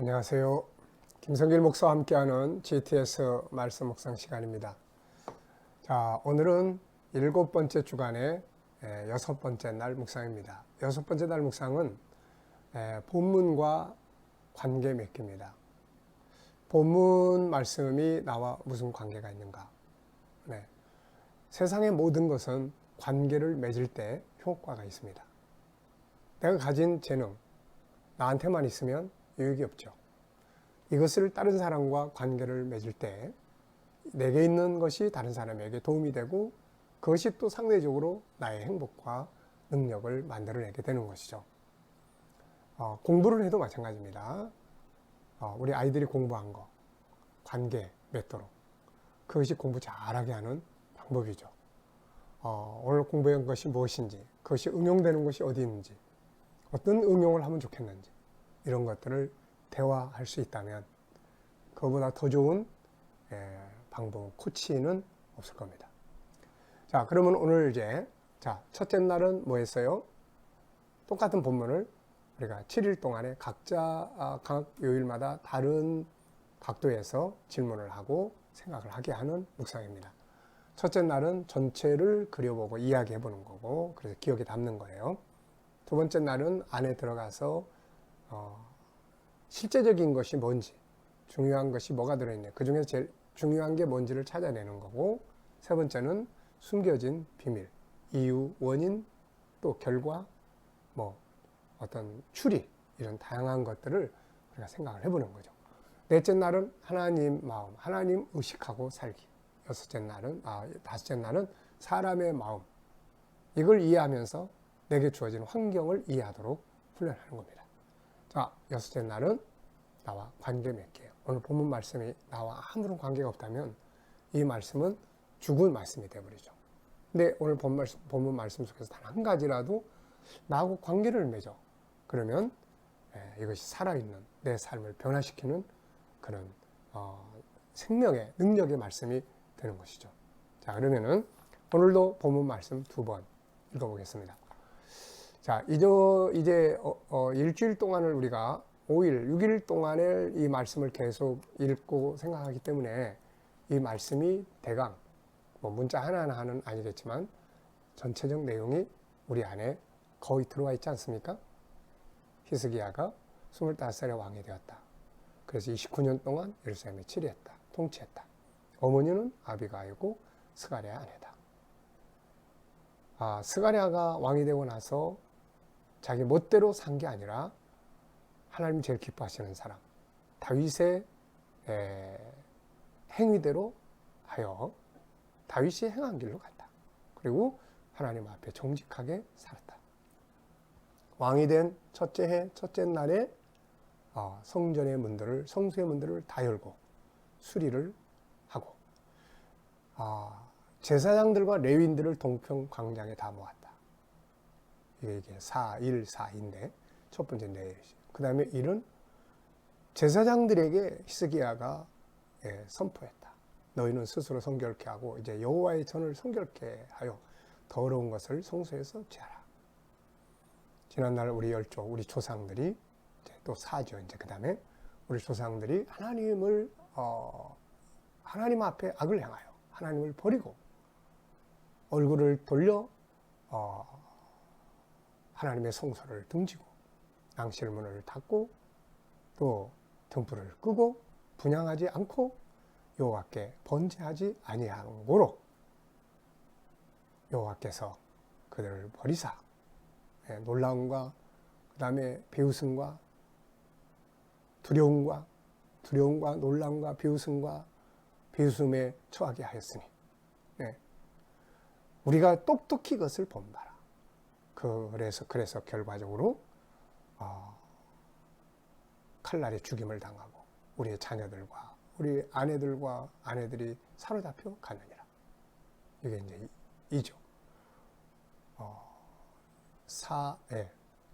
안녕하세요. 김성길 목사와 함께하는 GTS 말씀 묵상 시간입니다. 자, 오늘은 7번째 주간의 6번째 날 묵상입니다. 6번째 날 묵상은 본문과 관계 맺기입니다. 본문 말씀이 나와 무슨 관계가 있는가? 네. 세상의 모든 것은 관계를 맺을 때 효과가 있습니다. 내가 가진 재능, 나한테만 있으면 유익이 없죠. 이것을 다른 사람과 관계를 맺을 때 내게 있는 것이 다른 사람에게 도움이 되고 그것이 또 상대적으로 나의 행복과 능력을 만들어내게 되는 것이죠. 공부를 해도 마찬가지입니다. 우리 아이들이 공부한 거 관계 맺도록 그것이 공부 잘하게 하는 방법이죠. 오늘 공부한 것이 무엇인지, 그것이 응용되는 것이 어디 있는지, 어떤 응용을 하면 좋겠는지 이런 것들을 대화할 수 있다면 그거보다 더 좋은 방법, 코치는 없을 겁니다. 자, 그러면 오늘 이제 첫째 날은 뭐 했어요? 똑같은 본문을 우리가 7일 동안에 각자 각 요일마다 다른 각도에서 질문을 하고 생각을 하게 하는 묵상입니다. 첫째 날은 전체를 그려보고 이야기해 보는 거고 그래서 기억에 담는 거예요. 두 번째 날은 안에 들어가서 실제적인 것이 뭔지, 중요한 것이 뭐가 들어있냐, 그 중에서 제일 중요한 게 뭔지를 찾아내는 거고, 세 번째는 숨겨진 비밀, 이유, 원인, 또 결과, 어떤 추리, 이런 다양한 것들을 우리가 생각을 해보는 거죠. 넷째 날은 하나님 마음, 하나님 의식하고 살기. 다섯째 날은 사람의 마음, 이걸 이해하면서 내게 주어진 환경을 이해하도록 훈련하는 겁니다. 자, 여섯째 날은 나와 관계 맺기예요. 오늘 본문 말씀이 나와 아무런 관계가 없다면 이 말씀은 죽은 말씀이 되어버리죠. 근데 오늘 본문 말씀 속에서 단 한 가지라도 나하고 관계를 맺어. 그러면 이것이 살아있는 내 삶을 변화시키는 그런 생명의 능력의 말씀이 되는 것이죠. 자, 그러면은 오늘도 본문 말씀 2번 읽어보겠습니다. 자, 이제 일주일 동안을 우리가 5일, 6일 동안을 이 말씀을 계속 읽고 생각하기 때문에 이 말씀이 대강 문자 하나하나는 아니겠지만 전체적 내용이 우리 안에 거의 들어와 있지 않습니까? 히스기야가 25살의 왕이 되었다. 그래서 29년 동안 예루살렘에 치리했다. 통치했다. 어머니는 아비가이고 스가랴의 아내다. 스가랴가 왕이 되고 나서 자기 멋대로 산 게 아니라 하나님이 제일 기뻐하시는 사람, 다윗의 행위대로 하여 다윗이 행한 길로 갔다. 그리고 하나님 앞에 정직하게 살았다. 왕이 된 첫째 해, 첫째 날에 성전의 문들을, 성수의 문들을 다 열고 수리를 하고 제사장들과 레위인들을 동평 광장에 다 모았다. 이게 4일, 4인데 첫 번째 내일이죠. 그 다음에 일은 제사장들에게 히스기야가 선포했다. 너희는 스스로 성결케 하고 이제 여호와의 전을 성결케 하여 더러운 것을 성소에서 제하라. 지난날 우리 열조, 우리 조상들이 이제 또 사죠. 이제 그 다음에 우리 조상들이 하나님 앞에 악을 행하여 하나님을 버리고 얼굴을 돌려 하나님의 성소를 등지고 낭실 문을 닫고 또 등불을 끄고 분향하지 않고 여호와께 번제하지 아니한 고로 여호와께서 그들을 버리사 놀라움과 그 다음에 비웃음과 두려움과 놀라움과 비웃음에 처하게 하였으니 우리가 똑똑히 그것을 본받아. 그래서 결과적으로 칼날에 죽임을 당하고 우리의 자녀들과 우리 아내들이 사로잡혀 가느니라. 이게 이제 2죠.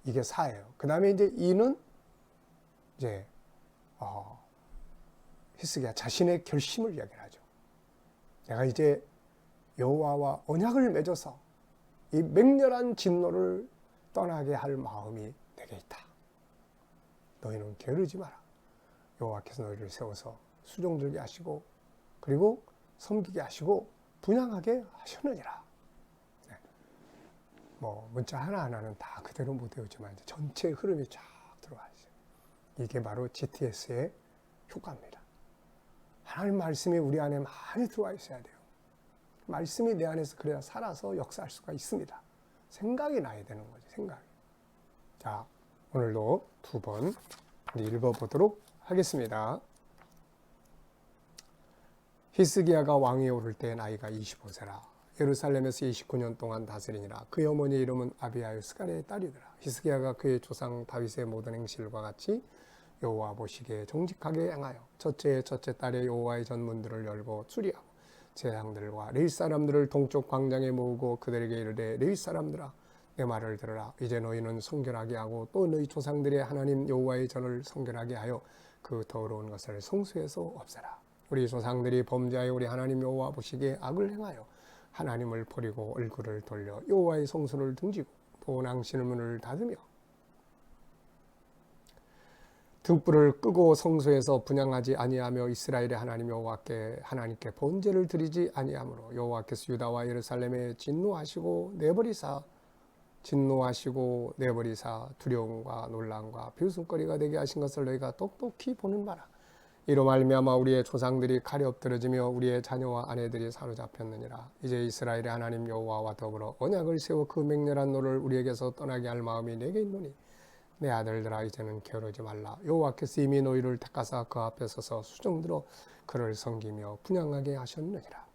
이게 4예요. 그 다음에 이제 2는 이제 히스기야 자신의 결심을 이야기하죠. 내가 이제 여호와와 언약을 맺어서 이 맹렬한 진노를 떠나게 할 마음이 내게 있다. 너희는 게으르지 마라. 여호와께서 너희를 세워서 수종들게 하시고 그리고 섬기게 하시고 분양하게 하셨느니라. 네. 뭐 문자 하나하나는 다 그대로 못 외우지만 전체 흐름이 쫙 들어와 있어요. 이게 바로 GTS의 효과입니다. 하나님 말씀이 우리 안에 많이 들어와 있어야 돼요. 말씀이 내 안에서 그래야 살아서 역사할 수가 있습니다. 생각이 나야 되는 거죠. 생각이. 자, 오늘도 두 번 우리 읽어보도록 하겠습니다. 히스기야가 왕위에 오를 때 나이가 25세라. 예루살렘에서 29년 동안 다스리니라. 그의 어머니의 이름은 아비하여 스가랴의 딸이더라. 히스기야가 그의 조상 다윗의 모든 행실과 같이 여호와 보시기에 정직하게 행하여 첫째 딸의 여호와의 전문들을 열고 수리하고 제사장들과 레위 사람들을 동쪽 광장에 모으고 그들에게 이르되 레위 사람들아 내 말을 들으라. 이제 너희는 성결하게 하고 또 너희 조상들의 하나님 여호와의 전을 성결하게 하여 그 더러운 것을 성소에서 없애라. 우리 조상들이 범죄하여 우리 하나님 여호와 보시기에 악을 행하여 하나님을 버리고 얼굴을 돌려 여호와의 성소를 등지고 또 낭신의 문을 닫으며 등불을 끄고 성소에서 분향하지 아니하며 이스라엘의 하나님 여호와께 하나님께 번제를 드리지 아니하므로 여호와께서 유다와 예루살렘에 진노하시고 내버리사 두려움과 놀람과 비웃음거리가 되게 하신 것을 너희가 똑똑히 보는 바라. 이로 말미암아 우리의 조상들이 칼에 엎드러지며 우리의 자녀와 아내들이 사로잡혔느니라. 이제 이스라엘의 하나님 여호와와 더불어 언약을 세워 그 맹렬한 노를 우리에게서 떠나게 할 마음이 내게 있노니 내 아들들아 이제는 게으르지 말라. 여호와께서 이미 너희를 택하사 그 앞에 서서 수종들어 그를 섬기며 분향하게 하셨느니라.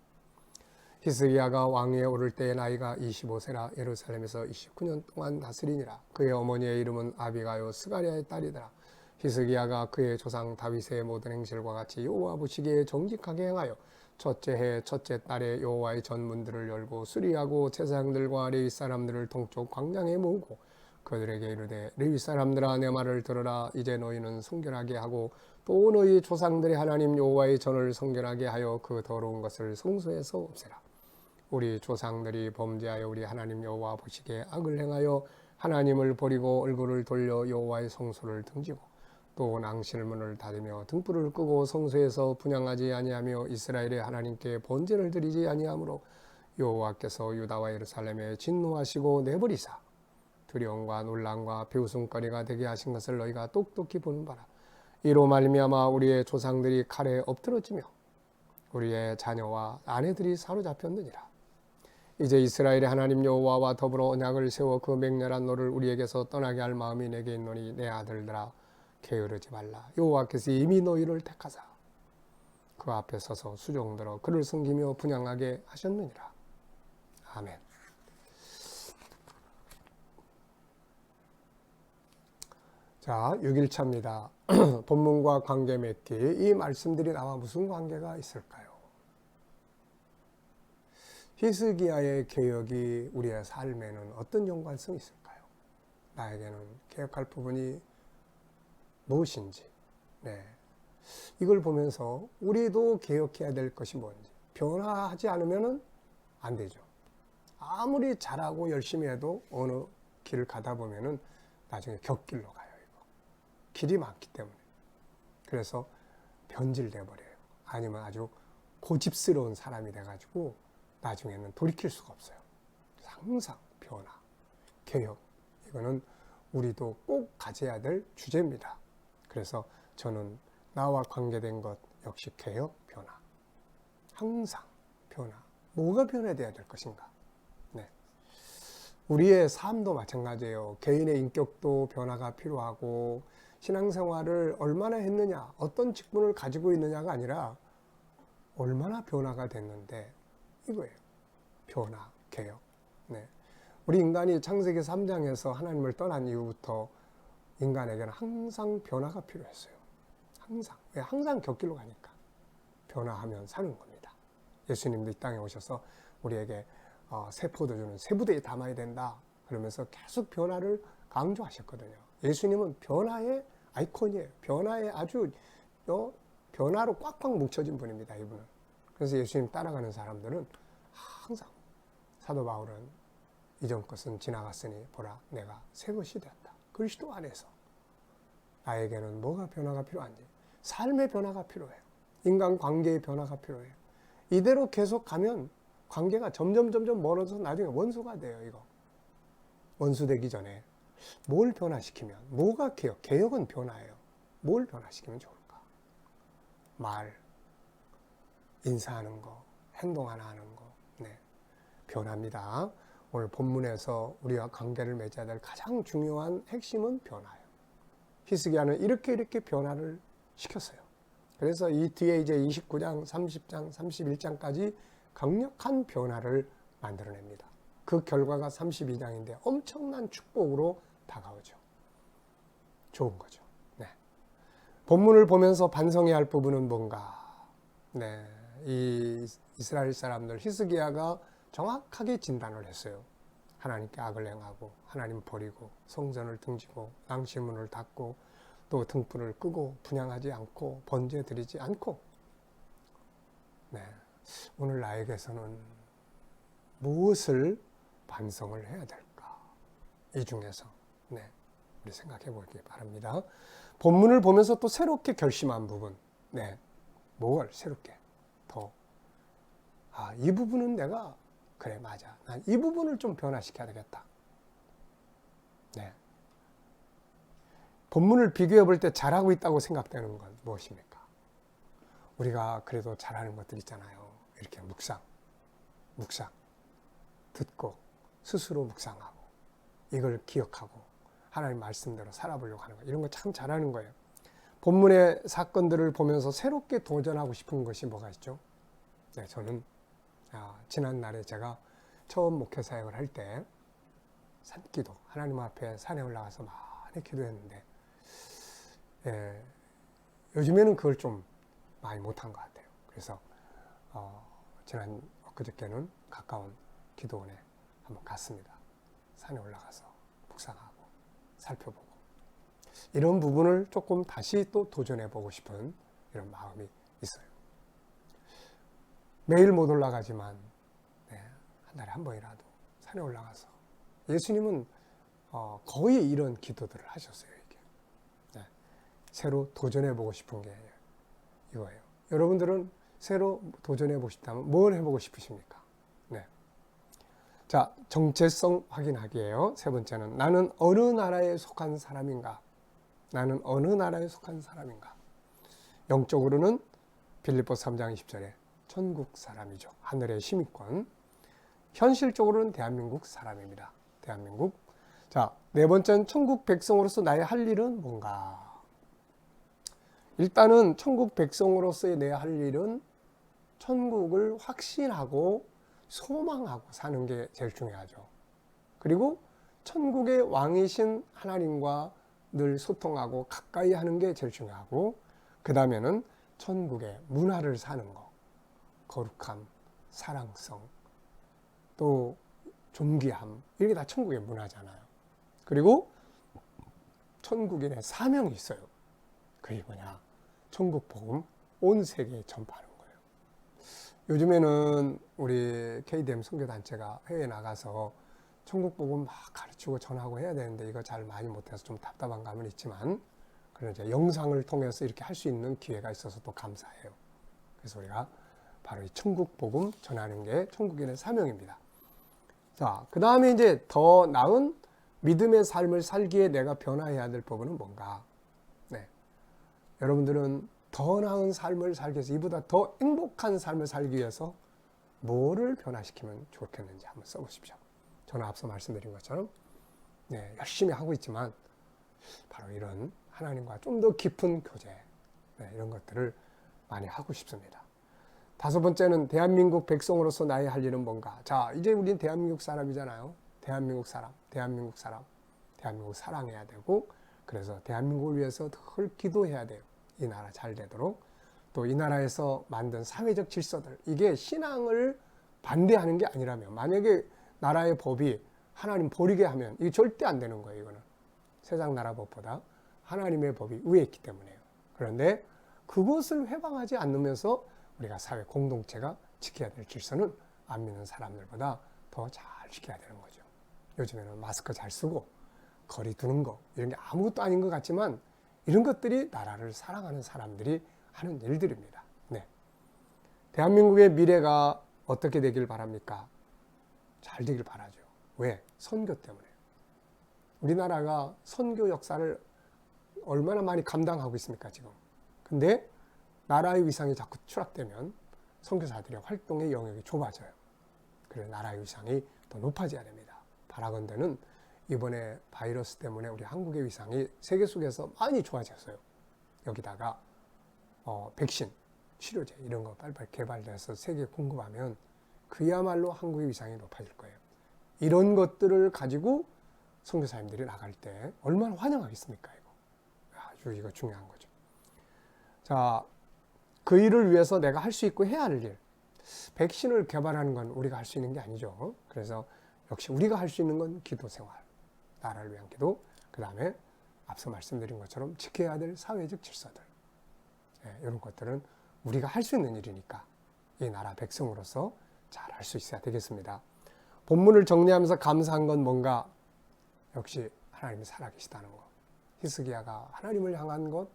히스기야가 왕위에 오를 때의 나이가 25세라. 예루살렘에서 29년 동안 다스리니라. 그의 어머니의 이름은 아비가요 스가랴의 딸이더라. 히스기야가 그의 조상 다윗의 모든 행실과 같이 여호와 보시기에 정직하게 행하여 첫째 해 첫째 달에 여호와의 전문들을 열고 수리하고 제사장들과 레위 사람들을 동쪽 광장에 모으고 그들에게 이르되 레위 사람들아 내 말을 들으라. 이제 너희는 성결하게 하고 또 너희 조상들의 하나님 여호와의 전을 성결하게 하여 그 더러운 것을 성소에서 없애라. 우리 조상들이 범죄하여 우리 하나님 여호와 보시기에 악을 행하여 하나님을 버리고 얼굴을 돌려 여호와의 성소를 등지고 또 낭신의 문을 닫으며 등불을 끄고 성소에서 분향하지 아니하며 이스라엘의 하나님께 번제를 드리지 아니하므로 여호와께서 유다와 예루살렘에 진노하시고 내버리사 두려움과 놀람과 비웃음거리가 되게 하신 것을 너희가 똑똑히 보는 바라. 이로 말미암아 우리의 조상들이 칼에 엎드러지며 우리의 자녀와 아내들이 사로잡혔느니라. 이제 이스라엘의 하나님 여호와와 더불어 언약을 세워 그 맹렬한 노를 우리에게서 떠나게 할 마음이 내게 있노니 내 아들들아 게으르지 말라. 여호와께서 이미 너희를 택하사 그 앞에 서서 수종들어 그를 섬기며 분향하게 하셨느니라. 아멘. 자, 6일차입니다. 본문과 관계 맺기. 이 말씀들이 나와 무슨 관계가 있을까요? 히스기야의 개혁이 우리의 삶에는 어떤 연관성이 있을까요? 나에게는 개혁할 부분이 무엇인지, 이걸 보면서 우리도 개혁해야 될 것이 뭔지, 변화하지 않으면 안 되죠. 아무리 잘하고 열심히 해도 어느 길을 가다 보면은 나중에 격길로 가요. 길이 많기 때문에. 그래서 변질돼 버려요. 아니면 아주 고집스러운 사람이 돼가지고 나중에는 돌이킬 수가 없어요. 항상 변화, 개혁, 이거는 우리도 꼭 가져야 될 주제입니다. 그래서 저는 나와 관계된 것 역시 개혁, 변화. 항상 변화. 뭐가 변화돼야 될 것인가? 우리의 삶도 마찬가지예요. 개인의 인격도 변화가 필요하고 신앙생활을 얼마나 했느냐, 어떤 직분을 가지고 있느냐가 아니라 얼마나 변화가 됐는데 이거예요. 변화, 개혁. 우리 인간이 창세기 3장에서 하나님을 떠난 이후부터 인간에게는 항상 변화가 필요했어요. 항상. 왜? 항상 격길로 가니까. 변화하면 사는 겁니다. 예수님도 이 땅에 오셔서 우리에게 새 포도주는 새 부대에 담아야 된다. 그러면서 계속 변화를 강조하셨거든요. 예수님은 변화의 아이콘이에요. 변화의 아주 변화로 꽉꽉 뭉쳐진 분입니다. 이분은. 그래서 예수님 따라가는 사람들은 항상 사도 바울은 이전 것은 지나갔으니 보라 내가 새 것이 되었다. 그리스도 안에서 나에게는 뭐가 변화가 필요한지 삶의 변화가 필요해요. 인간관계의 변화가 필요해요. 이대로 계속 가면 관계가 점점 멀어져서 나중에 원수가 돼요. 이거 원수 되기 전에 뭘 변화시키면, 뭐가 개혁? 개혁은 변화예요. 뭘 변화시키면 좋을까? 말, 인사하는 거, 행동 하나 하는 거, 네, 변화입니다. 오늘 본문에서 우리와 관계를 맺어야 될 가장 중요한 핵심은 변화예요. 히스기야는 이렇게 변화를 시켰어요. 그래서 이 뒤에 이제 29장, 30장, 31장까지 강력한 변화를 만들어냅니다. 그 결과가 32장인데 엄청난 축복으로 다가오죠. 좋은 거죠. 네. 본문을 보면서 반성해야 할 부분은 뭔가? 네. 이 이스라엘 사람들 히스기야가 정확하게 진단을 했어요. 하나님께 악을 행하고 하나님 버리고 성전을 등지고 낭시문을 닫고 또 등불을 끄고 분향하지 않고 번제 드리지 않고, 네. 오늘 나에게서는 무엇을 반성을 해야 될까? 이 중에서 네, 우리 생각해 보기 바랍니다. 본문을 보면서 또 새롭게 결심한 부분, 네, 뭘 새롭게 더, 이 부분은 내가 그래 맞아, 난 이 부분을 좀 변화시켜야 되겠다. 네. 본문을 비교해 볼 때 잘하고 있다고 생각되는 건 무엇입니까? 우리가 그래도 잘하는 것들 있잖아요. 이렇게 묵상 듣고 스스로 묵상하고 이걸 기억하고 하나님 말씀대로 살아보려고 하는 거, 이런 거 참 잘하는 거예요. 본문의 사건들을 보면서 새롭게 도전하고 싶은 것이 뭐가 있죠? 네, 저는 지난날에 제가 처음 목회 사역을 할 때 산기도, 하나님 앞에 산에 올라가서 많이 기도했는데, 요즘에는 그걸 좀 많이 못한 것 같아요. 그래서 지난 엊그저께는 가까운 기도원에 한번 갔습니다. 산에 올라가서 묵상하고 살펴보고, 이런 부분을 조금 다시 또 도전해 보고 싶은 이런 마음이 있어요. 매일 못 올라가지만 한 달에 한 번이라도 산에 올라가서, 예수님은 거의 이런 기도들을 하셨어요. 이게 새로 도전해 보고 싶은 게 이거예요. 여러분들은 새로 도전해 보고 싶다면 뭘 해보고 싶으십니까? 네. 자, 정체성 확인하기예요. 세 번째는 나는 어느 나라에 속한 사람인가? 나는 어느 나라에 속한 사람인가? 영적으로는 빌립보 3장 20절에 천국 사람이죠. 하늘의 시민권. 현실적으로는 대한민국 사람입니다. 대한민국. 자, 네 번째는 천국 백성으로서 나의 할 일은 뭔가? 일단은 천국 백성으로서의 내 할 일은 천국을 확신하고 소망하고 사는 게 제일 중요하죠. 그리고 천국의 왕이신 하나님과 늘 소통하고 가까이 하는 게 제일 중요하고, 그 다음에는 천국의 문화를 사는 거. 거룩함, 사랑성, 또 존귀함, 이게 다 천국의 문화잖아요. 그리고 천국인의 사명이 있어요. 그게 뭐냐? 천국 복음 온 세계에 전파하는 거예요. 요즘에는 우리 KDM 선교단체가 해외에 나가서 천국 복음 막 가르치고 전하고 해야 되는데 이거 잘 많이 못해서 좀 답답한 감은 있지만, 그런 이제 영상을 통해서 이렇게 할 수 있는 기회가 있어서 또 감사해요. 그래서 우리가 바로 이 천국 복음 전하는 게 천국인의 사명입니다. 자, 그 다음에 이제 더 나은 믿음의 삶을 살기에 내가 변화해야 될 부분은 뭔가? 네. 여러분들은 더 나은 삶을 살기 위해서, 이보다 더 행복한 삶을 살기 위해서 뭐를 변화시키면 좋겠는지 한번 써보십시오. 저는 앞서 말씀드린 것처럼 열심히 하고 있지만 바로 이런 하나님과 좀 더 깊은 교제, 이런 것들을 많이 하고 싶습니다. 다섯 번째는 대한민국 백성으로서 나의 할 일은 뭔가? 자, 이제 우린 대한민국 사람이잖아요. 대한민국 사랑해야 되고, 그래서 대한민국을 위해서 늘 기도해야 돼요. 이 나라 잘 되도록. 또 이 나라에서 만든 사회적 질서들, 이게 신앙을 반대하는 게 아니라면, 만약에 나라의 법이 하나님 버리게 하면 이게 절대 안 되는 거예요. 이거는 세상 나라 법보다 하나님의 법이 위에 있기 때문에요. 그런데 그것을 회방하지 않으면서 우리가 사회 공동체가 지켜야 될 질서는 안 믿는 사람들보다 더 잘 지켜야 되는 거죠. 요즘에는 마스크 잘 쓰고 거리 두는 거, 이런 게 아무것도 아닌 것 같지만 이런 것들이 나라를 사랑하는 사람들이 하는 일들입니다. 네. 대한민국의 미래가 어떻게 되길 바랍니까? 잘 되길 바라죠. 왜? 선교 때문에. 우리나라가 선교 역사를 얼마나 많이 감당하고 있습니까, 지금. 근데 나라의 위상이 자꾸 추락되면 선교사들의 활동의 영역이 좁아져요. 그래서 나라의 위상이 더 높아져야 됩니다. 바라건대는 이번에 바이러스 때문에 우리 한국의 위상이 세계 속에서 많이 좋아졌어요. 여기다가 백신, 치료제 이런 거 빨리빨리 개발돼서 세계에 공급하면 그야말로 한국의 위상이 높아질 거예요. 이런 것들을 가지고 선교사님들이 나갈 때 얼마나 환영하겠습니까? 아주 이거 중요한 거죠. 자, 그 일을 위해서 내가 할 수 있고 해야 할 일. 백신을 개발하는 건 우리가 할 수 있는 게 아니죠. 그래서 역시 우리가 할 수 있는 건 기도 생활, 나라를 위한 기도, 그 다음에 앞서 말씀드린 것처럼 지켜야 될 사회적 질서들. 이런 것들은 우리가 할 수 있는 일이니까 이 나라 백성으로서 잘 할 수 있어야 되겠습니다. 본문을 정리하면서 감사한 건 뭔가? 역시 하나님이 살아계시다는 것. 히스기야가 하나님을 향한 것,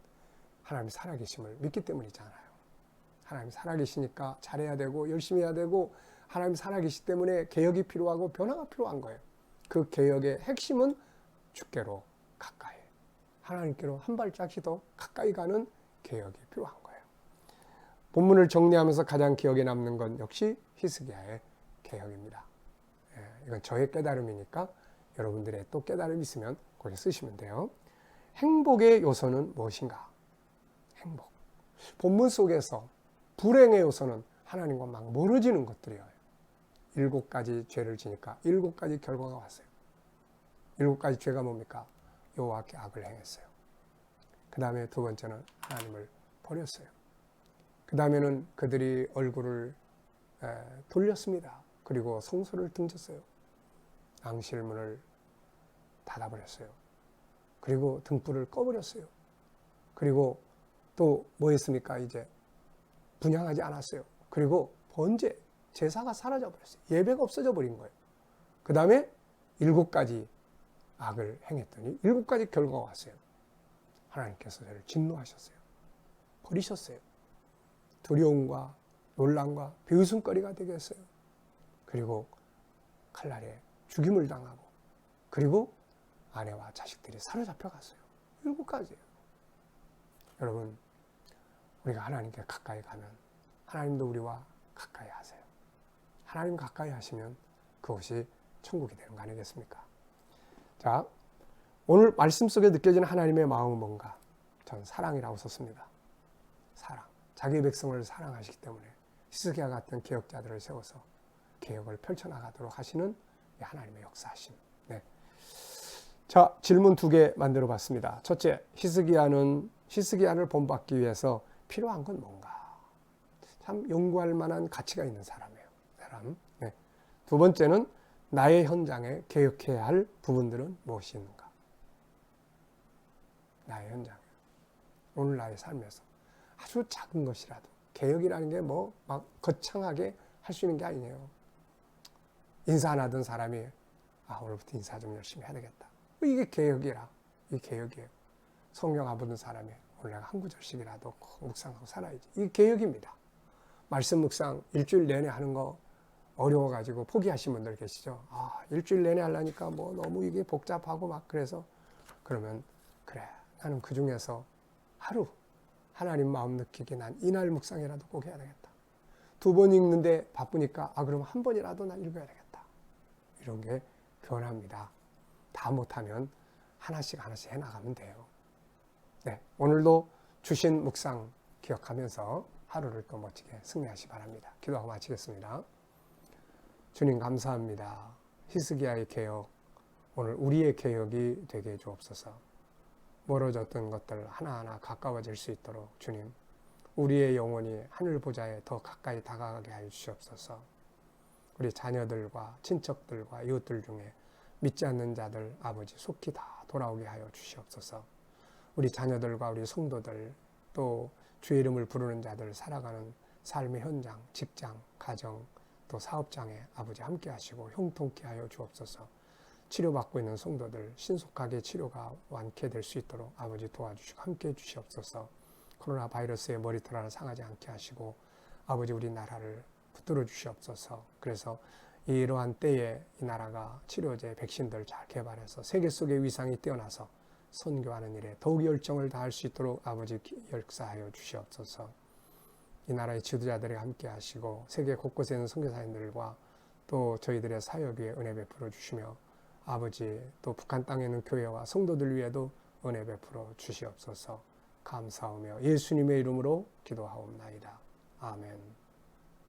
하나님이 살아계심을 믿기 때문이잖아요. 하나님이 살아계시니까 잘해야 되고 열심히 해야 되고 하나님이 살아계시기 때문에 개혁이 필요하고 변화가 필요한 거예요. 그 개혁의 핵심은 주께로 가까이, 하나님께로 한 발짝씩 더 가까이 가는 개혁이 필요한 거예요. 본문을 정리하면서 가장 기억에 남는 건 역시 히스기야의 개혁입니다. 이건 저의 깨달음이니까 여러분들의 또 깨달음이 있으면 거기 쓰시면 돼요. 행복의 요소는 무엇인가? 행복. 본문 속에서 불행의 요소는 하나님과 막 멀어지는 것들이에요. 7가지 죄를 지니까 7가지 결과가 왔어요. 7가지 죄가 뭡니까? 여호와께 악을 행했어요. 그 다음에 두 번째는 하나님을 버렸어요. 그 다음에는 그들이 얼굴을 돌렸습니다. 그리고 성소를 등졌어요. 앙실문을 닫아버렸어요. 그리고 등불을 꺼버렸어요. 그리고 또 뭐 했습니까? 이제 분향하지 않았어요. 그리고 번제, 제사가 사라져버렸어요. 예배가 없어져 버린 거예요. 그 다음에 7가지 악을 행했더니 7가지 결과가 왔어요. 하나님께서 저를 진노하셨어요. 버리셨어요. 두려움과 논란과 비웃음거리가 되게 했어요. 그리고 칼날에 죽임을 당하고, 그리고 아내와 자식들이 사로잡혀 갔어요. 7가지예요. 여러분, 우리가 하나님께 가까이 가면 하나님도 우리와 가까이 하세요. 하나님 가까이 하시면 그것이 천국이 되는 거 아니겠습니까? 자, 오늘 말씀 속에 느껴지는 하나님의 마음은 뭔가? 전 사랑이라고 썼습니다. 사랑. 자기 백성을 사랑하시기 때문에 히스기야 같은 개혁자들을 세워서 개혁을 펼쳐나가도록 하시는 하나님의 역사하심. 네. 자, 질문 2개 만들어 봤습니다. 첫째, 히스기야를 본받기 위해서 필요한 건 뭔가? 참 연구할 만한 가치가 있는 사람이에요. 네. 두 번째는 나의 현장에 개혁해야 할 부분들은 무엇이 있는가? 나의 현장에. 오늘 나의 삶에서 아주 작은 것이라도 개혁이라는 게 뭐 막 거창하게 할 수 있는 게 아니에요. 인사 안 하던 사람이 오늘부터 인사 좀 열심히 해야 되겠다. 이게 개혁이라. 이게 개혁이에요. 성경 안 보는 사람이 오늘 내가 한 구절씩이라도 묵상하고 살아야지. 이게 개혁입니다. 말씀 묵상 일주일 내내 하는 거 어려워가지고 포기하신 분들 계시죠. 일주일 내내 하려니까 뭐 너무 이게 복잡하고 막 그래서 그러면 그래, 나는 그 중에서 하루 하나님 마음 느끼게 난 이날 묵상이라도 꼭 해야 되겠다. 2번 읽는데 바쁘니까 그럼 한 번이라도 난 읽어야 되겠다. 이런 게 변합니다. 다 못하면 하나씩 해나가면 돼요. 네, 오늘도 주신 묵상 기억하면서 하루를 또 멋지게 승리하시 바랍니다. 기도하고 마치겠습니다. 주님 감사합니다. 히스기야의 개혁, 오늘 우리의 개혁이 되게 해주옵소서. 멀어졌던 것들 하나하나 가까워질 수 있도록 주님, 우리의 영혼이 하늘 보좌에 더 가까이 다가가게 하여 주시옵소서. 우리 자녀들과 친척들과 이웃들 중에 믿지 않는 자들 아버지 속히 다 돌아오게 하여 주시옵소서. 우리 자녀들과 우리 성도들, 또 주의 이름을 부르는 자들 살아가는 삶의 현장, 직장, 가정, 또 사업장에 아버지 함께 하시고 형통케 하여 주옵소서. 치료받고 있는 성도들 신속하게 치료가 완쾌될 수 있도록 아버지 도와주시고 함께해 주시옵소서. 코로나 바이러스의 머리털 하나 상하지 않게 하시고 아버지 우리나라를 붙들어 주시옵소서. 그래서 이러한 때에 이 나라가 치료제, 백신들 잘 개발해서 세계 속의 위상이 뛰어나서 선교하는 일에 더욱 열정을 다할 수 있도록 아버지 역사하여 주시옵소서. 이 나라의 지도자들이 함께 하시고 세계 곳곳에 있는 선교사님들과 또 저희들의 사역 위에 은혜 베풀어 주시며 아버지 또 북한 땅에 있는 교회와 성도들 위에도 은혜 베풀어 주시옵소서. 감사하며 예수님의 이름으로 기도하옵나이다. 아멘.